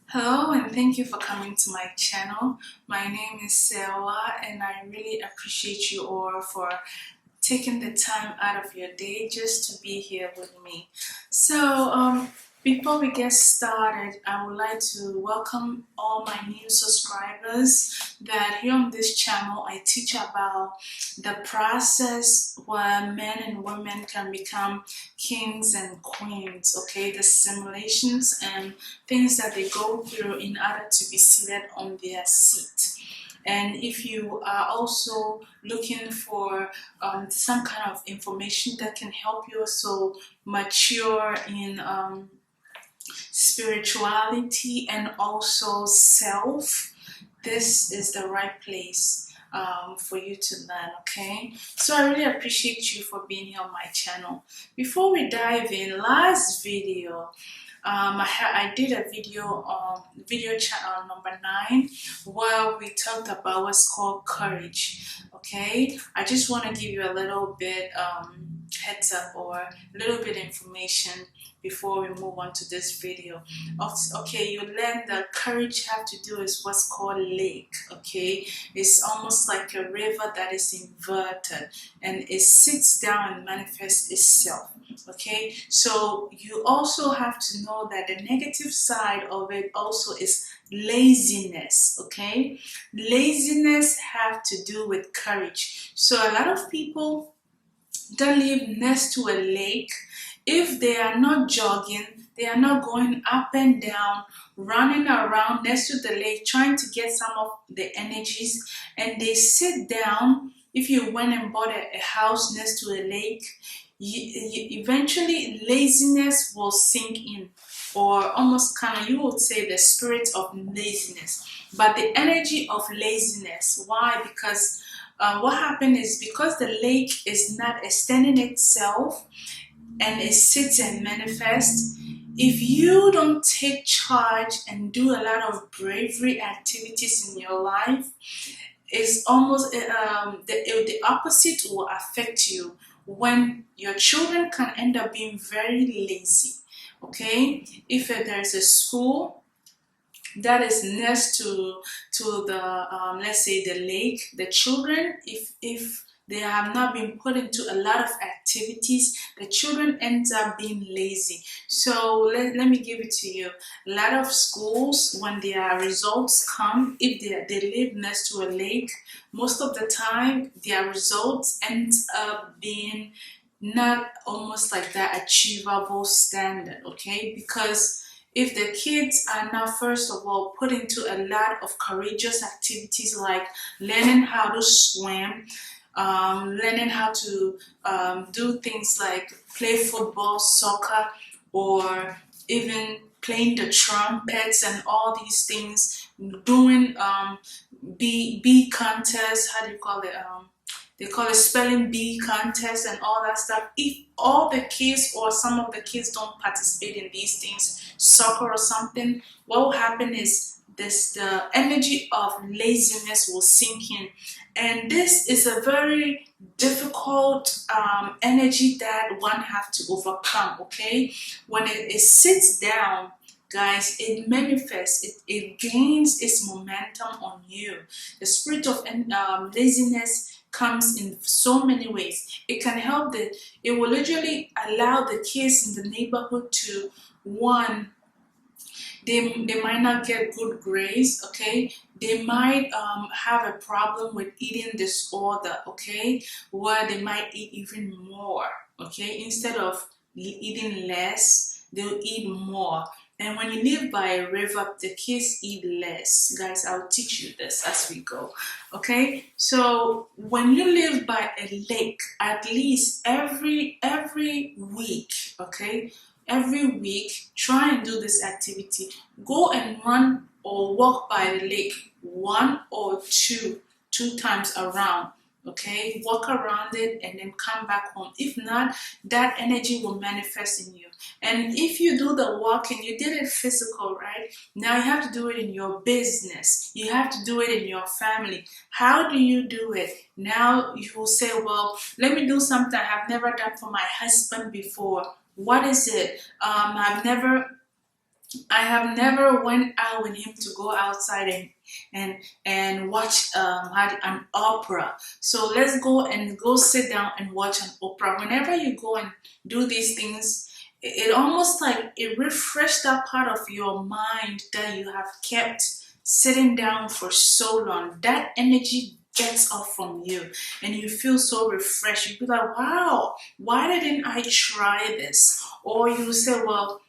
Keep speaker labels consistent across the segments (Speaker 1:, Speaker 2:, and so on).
Speaker 1: Hello and thank you for coming to my channel. My name is Selwa and I really appreciate you all for taking the time out of your day just to be here with me. So before we get started, I would like to welcome all my new subscribers that here on this channel I teach about the process where men and women can become kings and queens, okay, the simulations and things that they go through in order to be seated on their seat. And if you are also looking for some kind of information that can help you also mature in spirituality and also self, this is the right place for you to learn, okay? So I really appreciate you for being here on my channel. Before we dive in, last video, I did a video on video channel number 9 where we talked about what's called courage. Okay, I just want to give you a little bit heads up or a little bit information before we move on to this video. Okay, you learned that courage have to do is what's called lake. Okay, it's almost like a river that is inverted and it sits down and manifests itself. Okay, so you also have to know that the negative side of it also is laziness. Okay, laziness have to do with courage. So a lot of people that live next to a lake, if they are not jogging, they are not going up and down, running around next to the lake trying to get some of the energies, and they sit down. If you went and bought a house next to a lake, eventually laziness will sink in, or almost kind of, you would say, the spirit of laziness, but the energy of laziness. Why? Because what happened is, because the lake is not extending itself and it sits and manifests, if you don't take charge and do a lot of bravery activities in your life, it's almost the opposite will affect you, when your children can end up being very lazy. Okay, if there's a school that is next to the let's say the lake, the children, if they have not been put into a lot of activities, the children ends up being lazy. So let me give it to you. A lot of schools, when their results come, if they live next to a lake, most of the time their results end up being not almost like that achievable standard. Okay, because if the kids are not, first of all, put into a lot of courageous activities like learning how to swim, learning how to do things like play football, soccer, or even playing the trumpets and all these things, doing bee contests, how do you call it? They call it spelling bee contest and all that stuff. If all the kids or some of the kids don't participate in these things, soccer or something, what will happen is the energy of laziness will sink in. And this is a very difficult energy that one have to overcome, okay? When it sits down, guys, it manifests, it gains its momentum on you. The spirit of laziness comes in so many ways. It can help it will literally allow the kids in the neighborhood to, one, they might not get good grades, okay? They might have a problem with eating disorder, okay? Where they might eat even more, okay? Instead of eating less, they'll eat more. And when you live by a river, the kids eat less. Guys, I'll teach you this as we go. Okay? So when you live by a lake, at least every week, okay? Every week, try and do this activity. Go and run or walk by the lake 1 or 2 times around. Okay, walk around it and then come back home. If not, that energy will manifest in you. And if you do the walking, you did it physical, right? Now you have to do it in your business. You have to do it in your family. How do you do it? Now you will say, well, let me do something I have never done for my husband before. What is it? I have never went out with him to go outside and watch an opera. So let's go sit down and watch an opera. Whenever you go and do these things, it almost like it refreshes that part of your mind that you have kept sitting down for so long. That energy gets off from you and you feel so refreshed. You be like, wow, why didn't I try this? Or you say, well,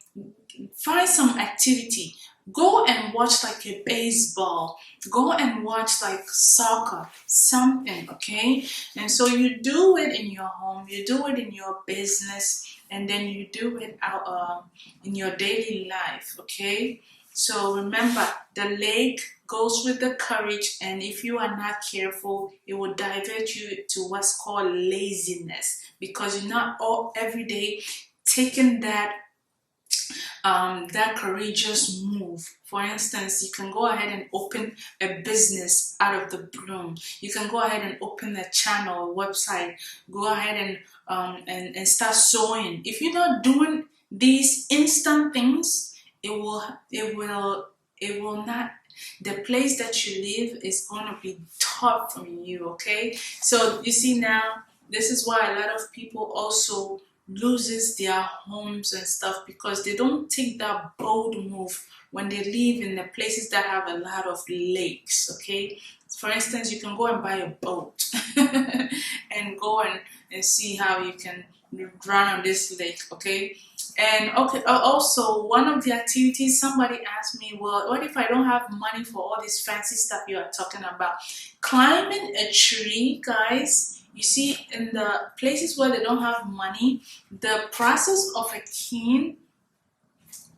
Speaker 1: find some activity. Go and watch like a baseball. Go and watch like soccer, something, okay? And so you do it in your home, you do it in your business, and then you do it out in your daily life, okay? So remember, the leg goes with the courage, and if you are not careful, it will divert you to what's called laziness because you're not all every day taking that courageous move. For instance, you can go ahead and open a business out of the bloom. You can go ahead and open a channel, a website. Go ahead and start sewing. If you're not doing these instant things, it will not. The place that you live is going to be tough from you. Okay, so you see now, this is why a lot of people also loses their homes and stuff because they don't take that bold move when they live in the places that have a lot of lakes. Okay, for instance, you can go and buy a boat and go and see how you can run on this lake. Okay, and okay, also one of the activities, somebody asked me, well, what if I don't have money for all this fancy stuff you are talking about? Climbing a tree, guys. You see, in the places where they don't have money, the process of a king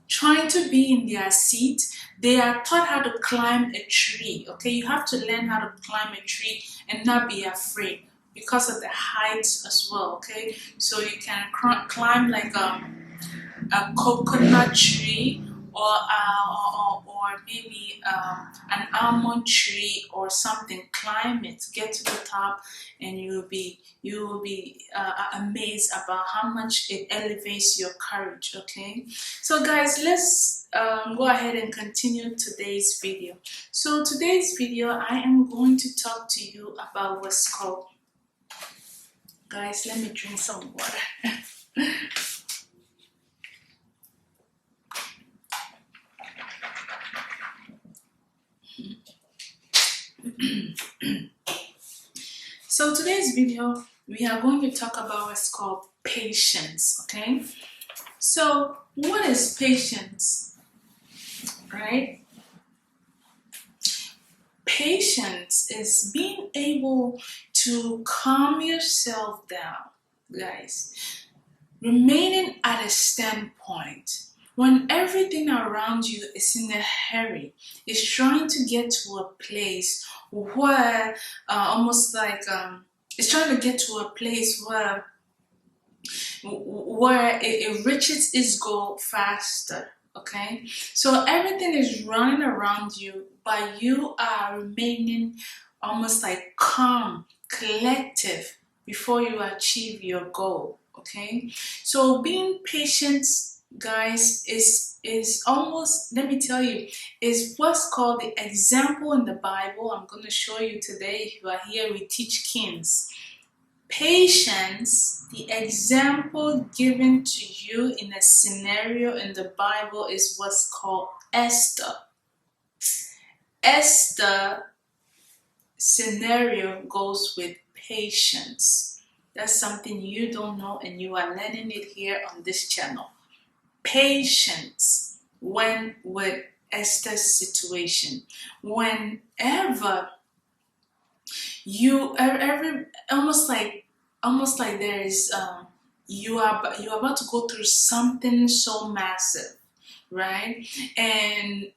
Speaker 1: trying to be in their seat, they are taught how to climb a tree. Okay, you have to learn how to climb a tree and not be afraid because of the heights as well. Okay, so you can climb like a coconut tree or maybe an almond tree or something. Climb it, get to the top, and you will be amazed about how much it elevates your courage. Okay, so guys, let's go ahead and continue today's video. So today's video, I am going to talk to you about what's called, guys, let me drink some water. So today's video, we are going to talk about what's called patience. Okay, so what is patience, right? Patience is being able to calm yourself down, guys, remaining at a standpoint when everything around you is in a hurry, is trying to get to a place where almost like it's trying to get to a place where it reaches its goal faster. Okay, so everything is running around you, but you are remaining almost like calm, collective before you achieve your goal. Okay, so being patient, guys, is almost, let me tell you, is what's called the example in the Bible. I'm going to show you today. If you are here, we teach kings. Patience, the example given to you in a scenario in the Bible, is what's called Esther. Esther scenario goes with patience. That's something you don't know, and you are learning it here on this channel. Patience when with Esther's situation. Whenever you every almost like there is you're about to go through something so massive, right? And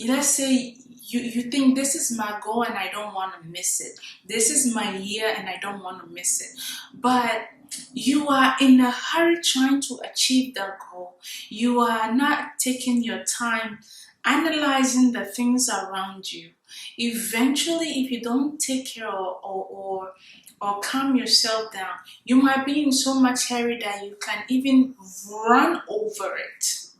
Speaker 1: let's say you think this is my goal and I don't want to miss it. This is my year and I don't want to miss it. But you are in a hurry trying to achieve that goal. You are not taking your time analyzing the things around you. Eventually, if you don't take care or calm yourself down, you might be in so much hurry that you can even run over it.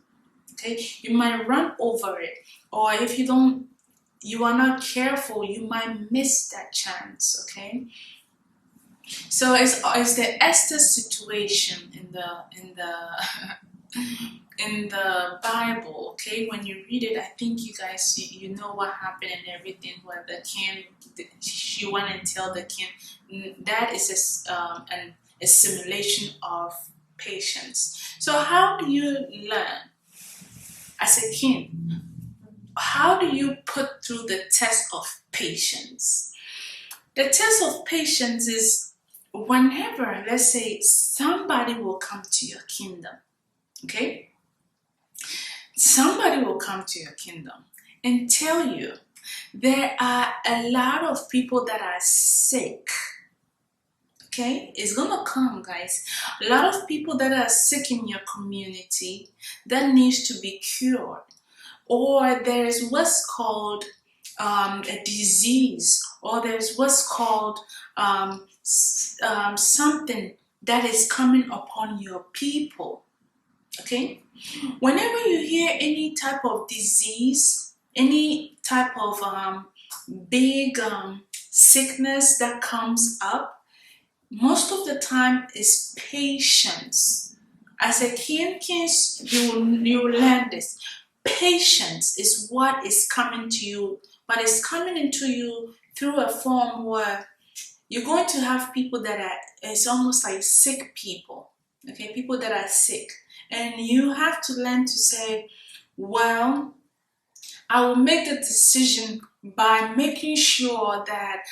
Speaker 1: Okay, you might run over it, or if you are not careful, you might miss that chance. Okay, so it's the Esther situation in the Bible. Okay, when you read it, I think you guys you know what happened and everything. Where the king, she went and tell the king. That is a simulation of patience. So how do you learn as a king? How do you put through the test of patience? The test of patience is whenever, let's say, somebody will come to your kingdom, okay? Somebody will come to your kingdom and tell you there are a lot of people that are sick. Okay, it's gonna come, guys. A lot of people that are sick in your community that needs to be cured. Or there's what's called a disease, or there's what's called something that is coming upon your people. Okay, whenever you hear any type of disease, any type of big sickness that comes up, most of the time is patience. As a king, you will learn this. Patience is what is coming to you, but it's coming into you through a form where you're going to have people that are, it's almost like sick people, okay, people that are sick. And you have to learn to say, well, I will make the decision by making sure that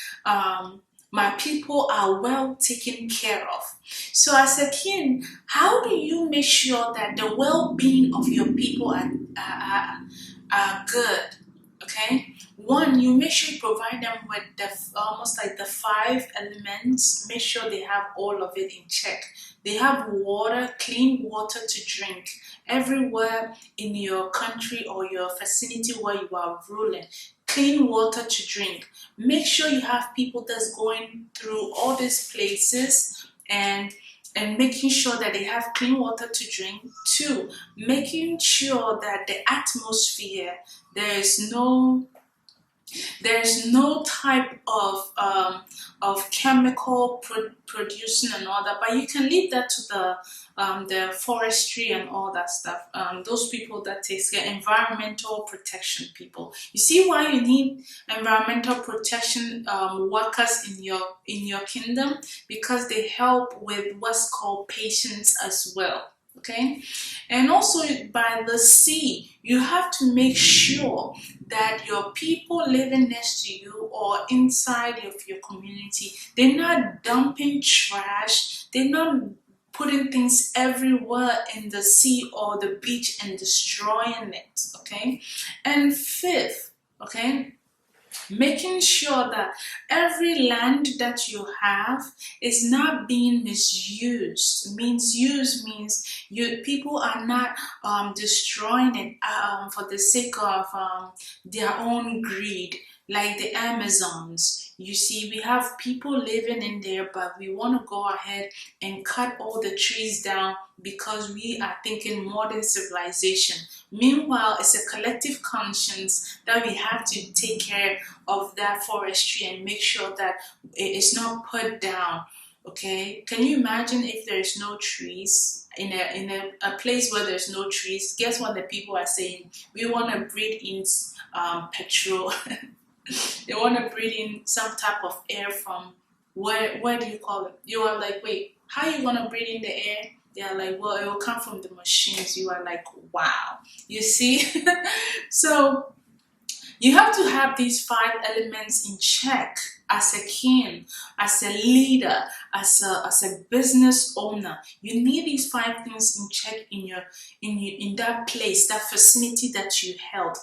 Speaker 1: my people are well taken care of. So, as a king, how do you make sure that the well-being of your people are good? Okay, one, you make sure you provide them with the almost like the 5 elements. Make sure they have all of it in check. They have water, clean water to drink everywhere in your country or your vicinity where you are ruling. Clean water to drink. Make sure you have people that's going through all these places and making sure that they have clean water to drink. Two, making sure that the atmosphere, there's no type of chemical producing and all that, but you can leave that to the forestry and all that stuff. Those people that takes care, environmental protection people. You see why you need environmental protection workers in your kingdom, because they help with what's called patience as well. Okay, and also by the sea, you have to make sure that your people living next to you or inside of your community, they're not dumping trash, they're not putting things everywhere in the sea or the beach and destroying it. Okay, and fifth, okay, making sure that every land that you have is not being misused. Means you people are not destroying it for the sake of their own greed, like the Amazons. You see, we have people living in there, but we want to go ahead and cut all the trees down because we are thinking modern civilization. Meanwhile, it's a collective conscience that we have to take care of that forestry and make sure that it's not put down. Okay, can you imagine if there's no trees in a place where there's no trees? Guess what the people are saying? We want to breathe in petrol. They want to breathe in some type of air from where do you call it? You are like, wait, how are you gonna breathe in the air? They are like, well, it will come from the machines. You are like, wow. You see? So you have to have these 5 elements in check as a king, as a leader, as a business owner. You need these 5 things in check in that place, that vicinity that you held.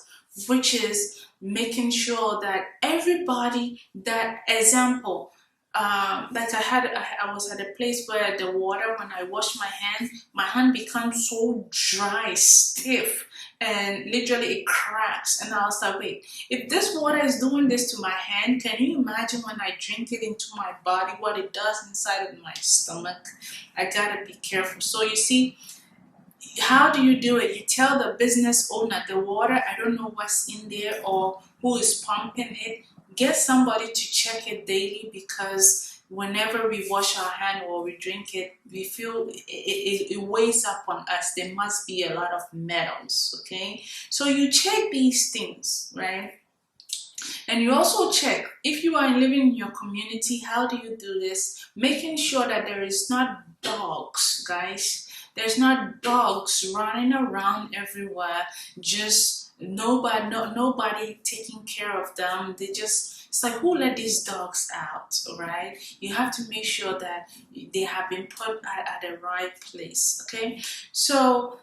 Speaker 1: which is making sure that everybody, that example, like I was at a place where the water, when I wash my hand becomes so dry, stiff, and literally it cracks. And I was like, wait, if this water is doing this to my hand, can you imagine when I drink it into my body, what it does inside of my stomach? I gotta be careful. So you see, how do you do it? You tell the business owner, the water, I don't know what's in there or who is pumping it. Get somebody to check it daily, because whenever we wash our hand or we drink it, we feel it weighs up on us. There must be a lot of metals, okay? So you check these things, right? And you also check if you are living in your community, how do you do this? Making sure that there is not dogs, guys. There's not dogs running around everywhere, just nobody taking care of them. They just, it's like, who let these dogs out, all right? You have to make sure that they have been put at the right place, okay? So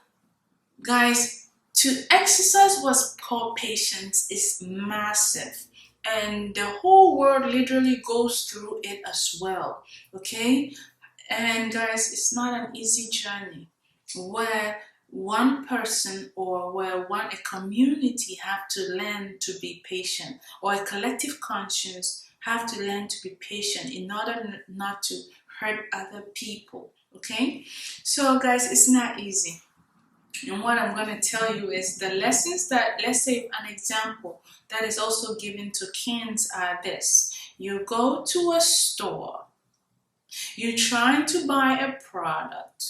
Speaker 1: guys, to exercise what's called patience is massive, and the whole world literally goes through it as well, okay? And guys, it's not an easy journey where one person or where a community have to learn to be patient, or a collective conscience have to learn to be patient in order not to hurt other people, okay? So guys, it's not easy. And what I'm going to tell you is the lessons that, let's say, an example that is also given to kids are this. You go to a store, you're trying to buy a product,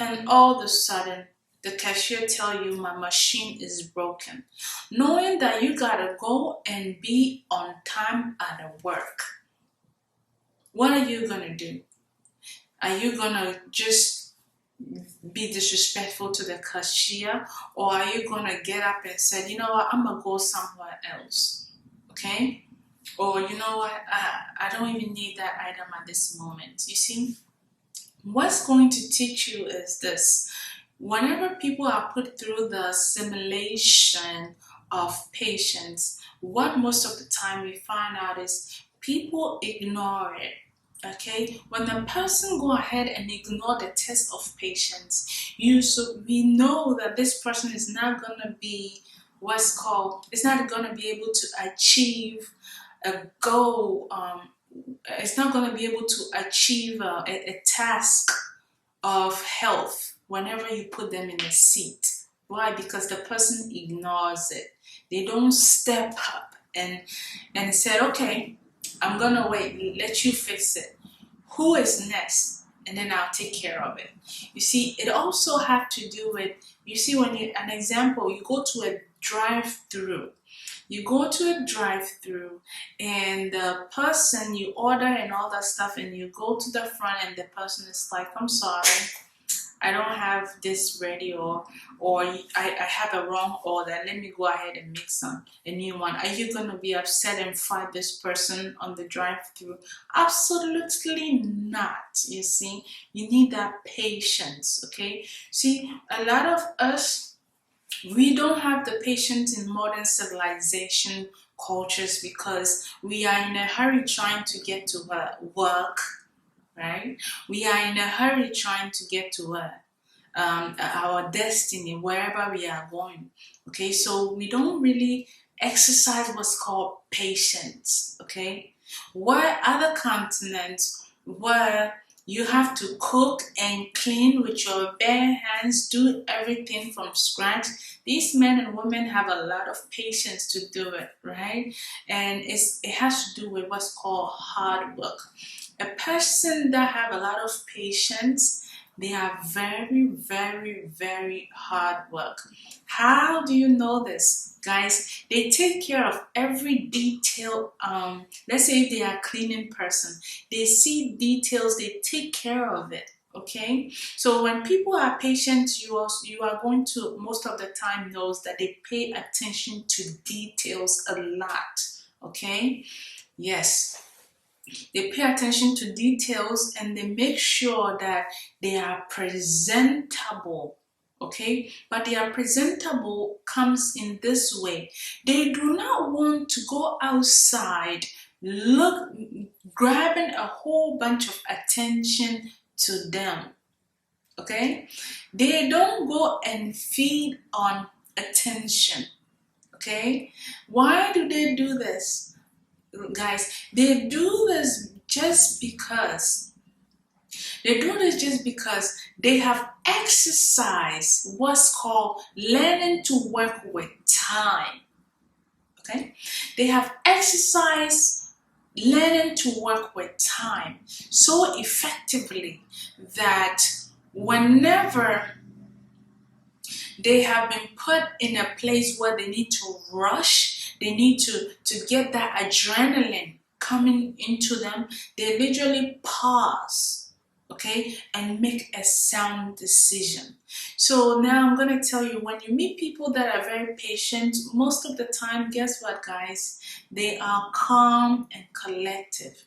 Speaker 1: and all of a sudden, the cashier tell you my machine is broken. Knowing that you gotta go and be on time at work, what are you gonna do? Are you gonna just be disrespectful to the cashier, or are you gonna get up and say, you know what, I'm gonna go somewhere else, okay? Or you know what, I don't even need that item at this moment. You see, what's going to teach you is this: whenever people are put through the simulation of patience, what most of the time we find out is people ignore it. Okay, when the person go ahead and ignore the test of patience, we know that this person is not gonna be what's called, it's not gonna be able to achieve a goal. It's not gonna be able to achieve a task of health whenever you put them in a seat. Why? Because the person ignores it. They don't step up and said, okay, I'm gonna wait, let you fix it. Who is next? And then I'll take care of it. You see, it also have to do with, you see, when you, an example, you go to a drive-through. You go to a drive-through and the person, you order and all that stuff, and you go to the front and the person is like, I'm sorry, I don't have this ready, or I have a wrong order. Let me go ahead and make a new one. Are you gonna be upset and fight this person on the drive-through? Absolutely not. You see, you need that patience. Okay. See, a lot of us, we don't have the patience in modern civilization cultures, because we are in a hurry trying to get to work, right? We are in a hurry trying to get to our destiny, wherever we are going. Okay, so we don't really exercise what's called patience. Okay, where other continents, where you have to cook and clean with your bare hands, do everything from scratch. These men and women have a lot of patience to do it, right? And it has to do with what's called hard work. A person that have a lot of patience, they are very, very, very hard work. How do you know this, guys? They take care of every detail. Let's say if they are a cleaning person, they see details, they take care of it. Okay, so when people are patient, you are going to most of the time knows that they pay attention to details a lot. Okay, yes, they pay attention to details and they make sure that they are presentable. okay? But they are presentable comes in this way. They do not want to go outside, look, grabbing a whole bunch of attention to them, okay? They don't go and feed on attention, okay? Why do they do this, guys? They do this just because they have exercised what's called learning to work with time. Okay? They have exercised learning to work with time so effectively that whenever they have been put in a place where they need to rush, they need to get that adrenaline coming into them, they literally pause, okay, and make a sound decision. So now I'm going to tell you, when you meet people that are very patient, most of the time, guess what, guys? They are calm and collective.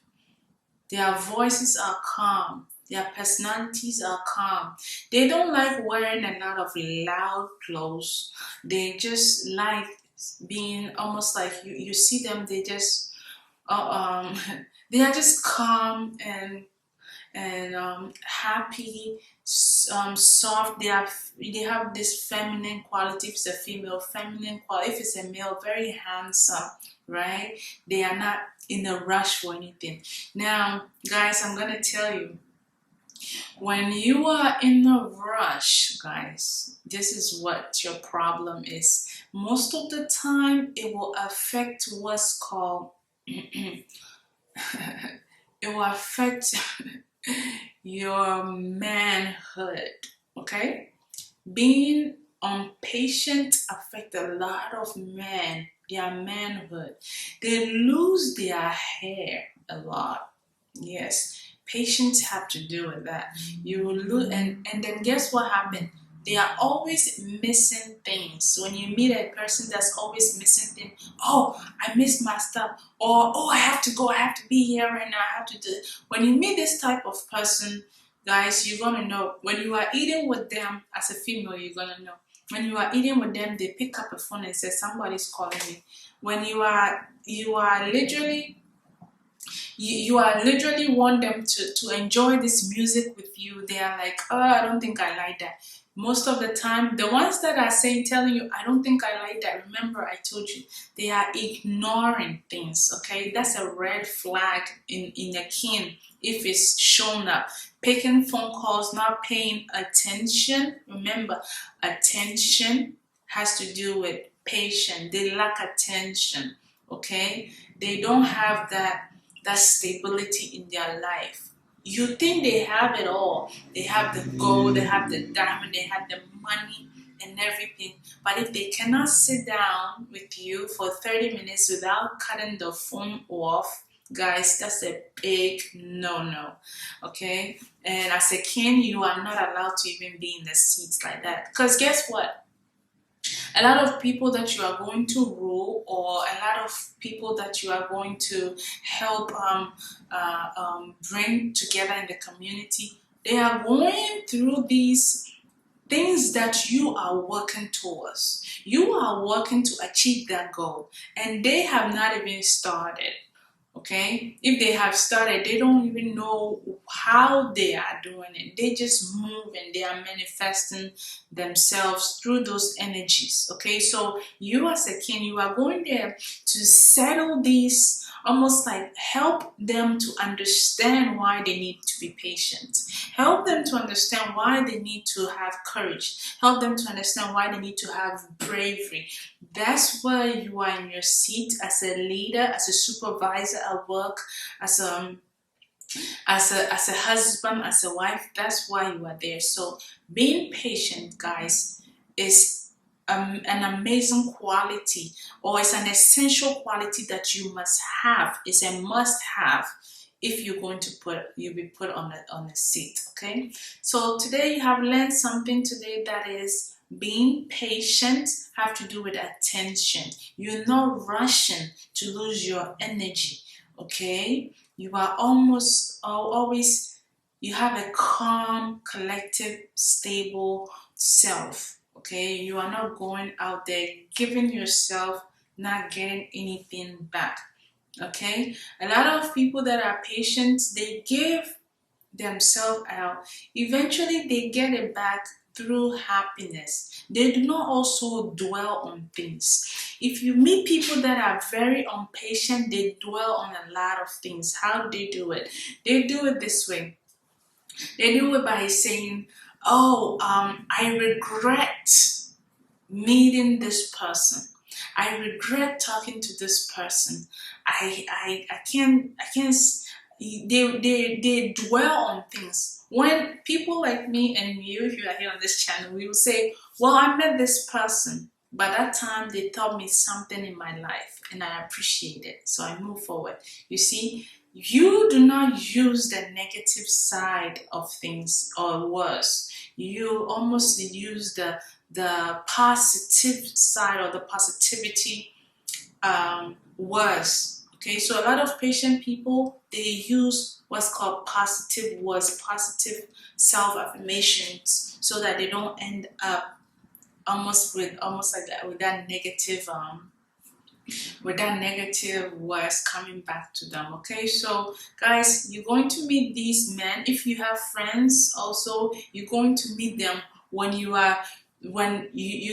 Speaker 1: Their voices are calm. Their personalities are calm. They don't like wearing a lot of loud clothes. They just like being almost like you see them, they just, they are just calm and happy, soft. They have this feminine quality. If it's a female, feminine quality. If it's a male, very handsome, right? They are not in a rush for anything. Now, guys, I'm gonna tell you, when you are in a rush, guys, this is what your problem is. Most of the time, it will affect what's called it will affect your manhood, okay? Being impatient affect a lot of men, their manhood. They lose their hair a lot. Yes, patients have to do with that. You will lose, and then guess what happened? They are always missing things. When you meet a person that's always missing things, oh, I missed my stuff, or oh, I have to go, I have to be here right now, I have to do it. When you meet this type of person, guys, you're gonna know. When you are eating with them as a female, you're gonna know. When you are eating with them, they pick up a phone and say, somebody's calling me. When you are literally want them to enjoy this music with you. They are like, oh, I don't think I like that. Most of the time, the ones that are telling you, I don't think I like that, remember I told you, they are ignoring things, okay? That's a red flag in a kin if it's shown up. Picking phone calls, not paying attention. Remember, attention has to do with patience. They lack attention, okay? They don't have that stability in their life. You think they have it all. They have the gold, they have the diamond, they have the money and everything. But if they cannot sit down with you for 30 minutes without cutting the phone off, guys, that's a big no-no. Okay? And as a king, you are not allowed to even be in the seats like that. Because guess what? A lot of people that you are going to rule, or a lot of people that you are going to help bring together in the community, they are going through these things that you are working towards. You are working to achieve that goal, and they have not even started. Okay, if they have started, they don't even know how they are doing it. They just move and they are manifesting themselves through those energies. Okay, so you as a king, you are going there to settle these, almost like help them to understand why they need to be patient, help them to understand why they need to have courage, help them to understand why they need to have bravery. That's why you are in your seat as a leader, as a supervisor at work, as a husband, as a wife. That's why you are there. So being patient, guys, is an amazing quality, or it's an essential quality that you must have. It's a must have if you're going to be put on a seat. Okay, so today you have learned something today, that is, being patient have to do with attention. You're not rushing to lose your energy. Okay, you are always you have a calm, collective, stable self. Okay, you are not going out there giving yourself, not getting anything back. Okay, a lot of people that are patient, they give themselves out. Eventually, they get it back through happiness. They do not also dwell on things. If you meet people that are very impatient, they dwell on a lot of things. How do they do it? They do it this way. They do it by saying, "Oh, I regret meeting this person. I regret talking to this person. I can't. They dwell on things. When people like me and you, if you are here on this channel, we will say, well, I met this person. By that time, they taught me something in my life and I appreciate it. So I move forward. You see, you do not use the negative side of things or worse. You almost use the positive side or the positivity words. Okay, so a lot of patient people, they use what's called positive words, positive self-affirmations, so that they don't end up almost like that with that negative words coming back to them. Okay, so guys, you're going to meet these men. If you have friends also, you're going to meet them when you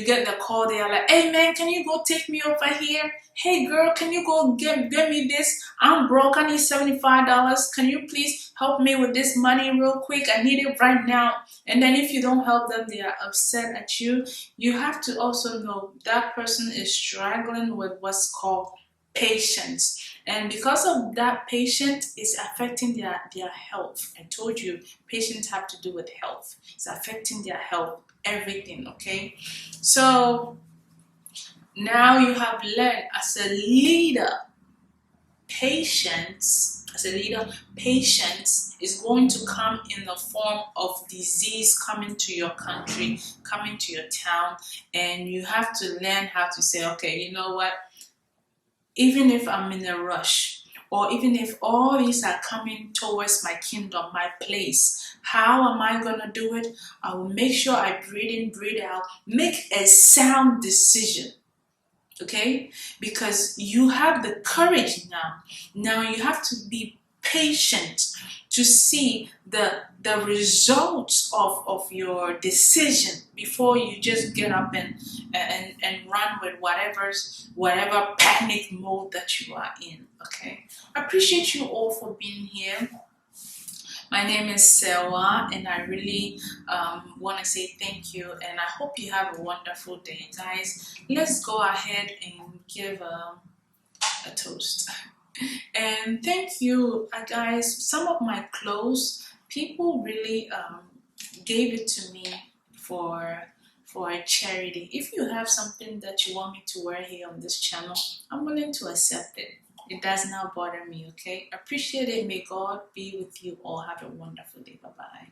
Speaker 1: get the call. They are like, hey man, can you go take me over here? Hey girl, can you go get me this? I'm broke, I need $75. Can you please help me with this money real quick? I need it right now. And then if you don't help them, they are upset at you. You have to also know that person is struggling with what's called patience. And because of that, patience is affecting their health. I told you, patience have to do with health. It's affecting their health, everything, okay? So now you have learned as a leader, patience is going to come in the form of disease coming to your country, coming to your town, and you have to learn how to say, okay, you know what, even if I'm in a rush, or even if all these are coming towards my kingdom, my place, how am I gonna do it? I will make sure I breathe in, breathe out, make a sound decision. Okay, because you have the courage now you have to be patient to see the results of your decision before you just get up and run with whatever panic mode that you are in. Okay, I appreciate you all for being here. My name is Sewa, and I really want to say thank you, and I hope you have a wonderful day, guys. Let's go ahead and give a toast. And thank you, guys. Some of my clothes, people really gave it to me for a charity. If you have something that you want me to wear here on this channel, I'm willing to accept it. It does not bother me, okay? Appreciate it. May God be with you all. Have a wonderful day. Bye-bye.